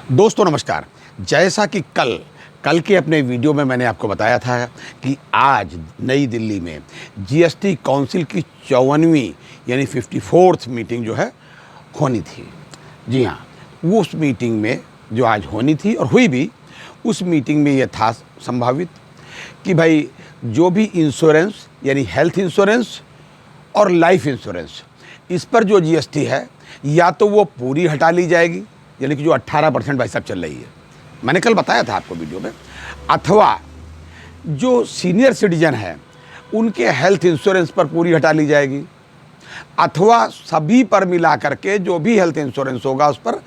दोस्तों नमस्कार। जैसा कि कल के अपने वीडियो में मैंने आपको बताया था कि आज नई दिल्ली में जीएसटी काउंसिल की 54वीं यानी 54th मीटिंग जो है होनी थी। जी हाँ, वो उस मीटिंग में जो आज होनी थी और हुई भी, उस मीटिंग में ये था संभावित कि भाई जो भी इंश्योरेंस यानी हेल्थ इंश्योरेंस और लाइफ इंश्योरेंस, इस पर जो जीएसटी है या तो वो पूरी हटा ली जाएगी, यानी कि जो 18% भाई साहब चल रही है, मैंने कल बताया था आपको वीडियो में, अथवा जो सीनियर सिटीजन है उनके हेल्थ इंश्योरेंस पर पूरी हटा ली जाएगी, अथवा सभी पर मिला करके जो भी हेल्थ इंश्योरेंस होगा उस पर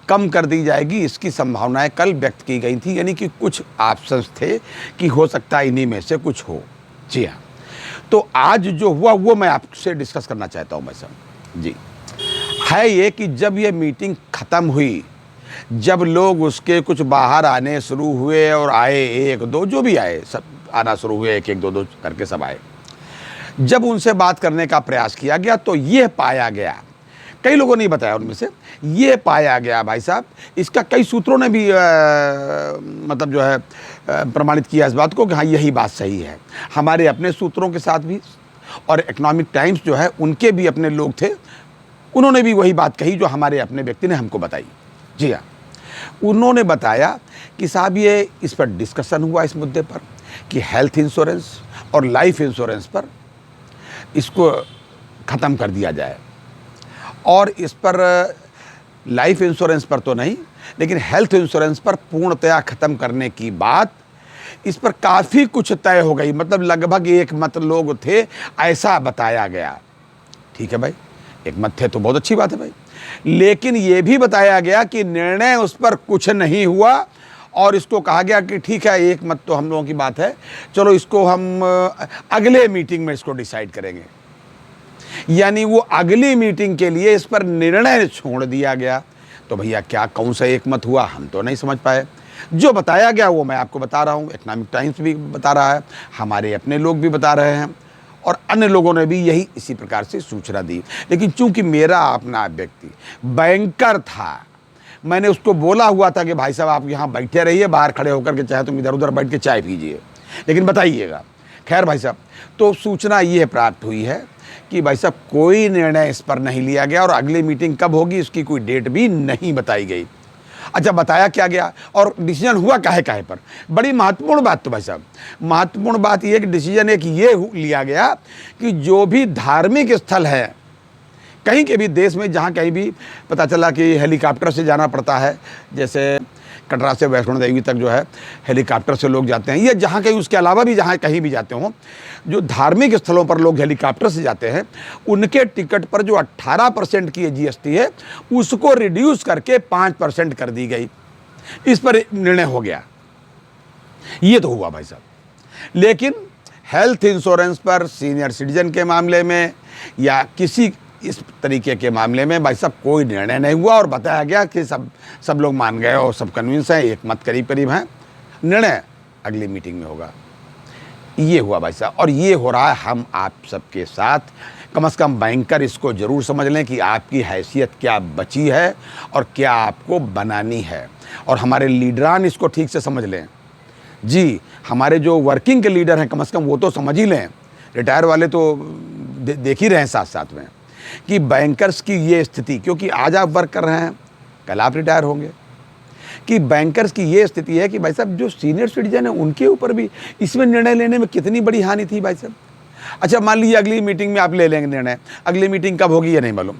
कम कर दी जाएगी। इसकी संभावनाएं कल व्यक्त की गई थी, यानी कि कुछ ऑप्शंस थे कि हो सकता है इन्हीं में से कुछ हो। जी हाँ, तो आज जो हुआ वो मैं आपसे डिस्कस करना चाहता हूँ भाई साहब। जी है ये कि जब ये मीटिंग ख़त्म हुई, जब लोग उसके कुछ बाहर आने शुरू हुए और आए, एक दो जो भी आए सब आना शुरू हुए, एक एक दो दो करके सब आए, जब उनसे बात करने का प्रयास किया गया तो ये पाया गया, कई लोगों ने बताया, उनमें से ये पाया गया भाई साहब, इसका कई सूत्रों ने भी मतलब जो है प्रमाणित किया इस बात को कि हाँ यही बात सही है। हमारे अपने सूत्रों के साथ भी, और इकोनॉमिक टाइम्स जो है उनके भी अपने लोग थे, उन्होंने भी वही बात कही जो हमारे अपने व्यक्ति ने हमको बताई। जी हाँ, उन्होंने बताया कि साहब ये इस पर डिस्कशन हुआ इस मुद्दे पर कि हेल्थ इंश्योरेंस और लाइफ इंश्योरेंस पर इसको ख़त्म कर दिया जाए, और इस पर लाइफ इंश्योरेंस पर तो नहीं लेकिन हेल्थ इंश्योरेंस पर पूर्णतया ख़त्म करने की बात, इस पर काफ़ी कुछ तय हो गई। मतलब लगभग एक मत लोग थे, ऐसा बताया गया। ठीक है भाई, एक मत थे तो बहुत अच्छी बात है भाई, लेकिन ये भी बताया गया कि निर्णय उस पर कुछ नहीं हुआ, और इसको कहा गया कि ठीक है एक मत तो हम लोगों की बात है, चलो इसको हम अगले मीटिंग में इसको डिसाइड करेंगे। यानी वो अगली मीटिंग के लिए इस पर निर्णय छोड़ दिया गया। तो भैया क्या कौन सा एक मत हुआ, हम तो नहीं समझ पाए। जो बताया गया वो मैं आपको बता रहा हूँ, इकोनॉमिक टाइम्स भी बता रहा है, हमारे अपने लोग भी बता रहे हैं, और अन्य लोगों ने भी यही इसी प्रकार से सूचना दी। लेकिन चूंकि मेरा अपना व्यक्ति बैंकर था, मैंने उसको बोला हुआ था कि भाई साहब आप यहाँ बैठे रहिए, बाहर खड़े होकर के चाहे तुम इधर उधर बैठ के चाय पीजिए, लेकिन बताइएगा। खैर भाई साहब, तो सूचना ये प्राप्त हुई है कि भाई साहब कोई निर्णय इस पर नहीं लिया गया, और अगली मीटिंग कब होगी इसकी कोई डेट भी नहीं बताई गई। अच्छा, बताया क्या गया और डिसीजन हुआ काहे काहे पर, बड़ी महत्वपूर्ण बात। तो भाई साहब महत्वपूर्ण बात यह कि डिसीजन एक ये लिया गया कि जो भी धार्मिक स्थल है कहीं के भी देश में, जहाँ कहीं भी पता चला कि हेलीकॉप्टर से जाना पड़ता है, जैसे कटरा से वैष्णो देवी तक जो है हेलीकॉप्टर से लोग जाते हैं, या जहाँ कहीं उसके अलावा भी जहाँ कहीं भी जाते हों, जो धार्मिक स्थलों पर लोग हेलीकॉप्टर से जाते हैं, उनके टिकट पर जो 18% की जीएसटी है उसको रिड्यूस करके 5% कर दी गई। इस पर निर्णय हो गया, ये तो हुआ भाई साहब। लेकिन हेल्थ इंश्योरेंस पर सीनियर सिटीजन के मामले में या किसी इस तरीके के मामले में भाई साहब कोई निर्णय नहीं हुआ, और बताया गया कि सब लोग मान गए और सब कन्विंस हैं, एक मत करीब करीब हैं, निर्णय अगली मीटिंग में होगा। ये हुआ भाई साहब, और ये हो रहा है हम आप सबके साथ। कम से कम बैंकर इसको ज़रूर समझ लें कि आपकी हैसियत क्या बची है और क्या आपको बनानी है, और हमारे लीडरान इसको ठीक से समझ लें। जी, हमारे जो वर्किंग के लीडर हैं कम से कम वो तो समझ ही लें, रिटायर वाले तो देख ही रहे हैं साथ साथ में कि बैंकर्स की ये स्थिति, क्योंकि आज आप वर्क कर रहे हैं कल आप रिटायर होंगे, कि बैंकर्स की ये स्थिति है कि भाई साहब जो सीनियर सिटीजन है उनके ऊपर भी इसमें निर्णय लेने में कितनी बड़ी हानि थी भाई साहब। अच्छा, मान लीजिए अगली मीटिंग में आप ले लेंगे निर्णय, अगली मीटिंग कब होगी ये नहीं मालूम,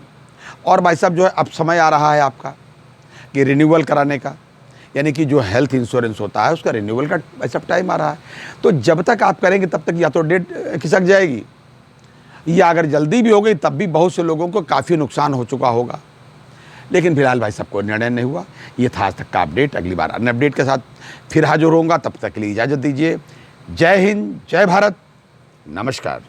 और भाई साहब जो है अब समय आ रहा है आपका कि रिन्यूअल कराने का, यानी कि जो हेल्थ इंश्योरेंस होता है उसका रिन्यूअल का भाई साहब टाइम आ रहा है। तो जब तक आप करेंगे तब तक या तो डेट खिसक जाएगी, या अगर जल्दी भी हो गई तब भी बहुत से लोगों को काफ़ी नुकसान हो चुका होगा। लेकिन फिलहाल भाई साहब कोई निर्णय नहीं हुआ। ये था आज तक का अपडेट। अगली बार अन्य अपडेट के साथ फिर हाजिर होऊंगा, तब तक के लिए इजाज़त दीजिए। जय हिंद, जय भारत, नमस्कार।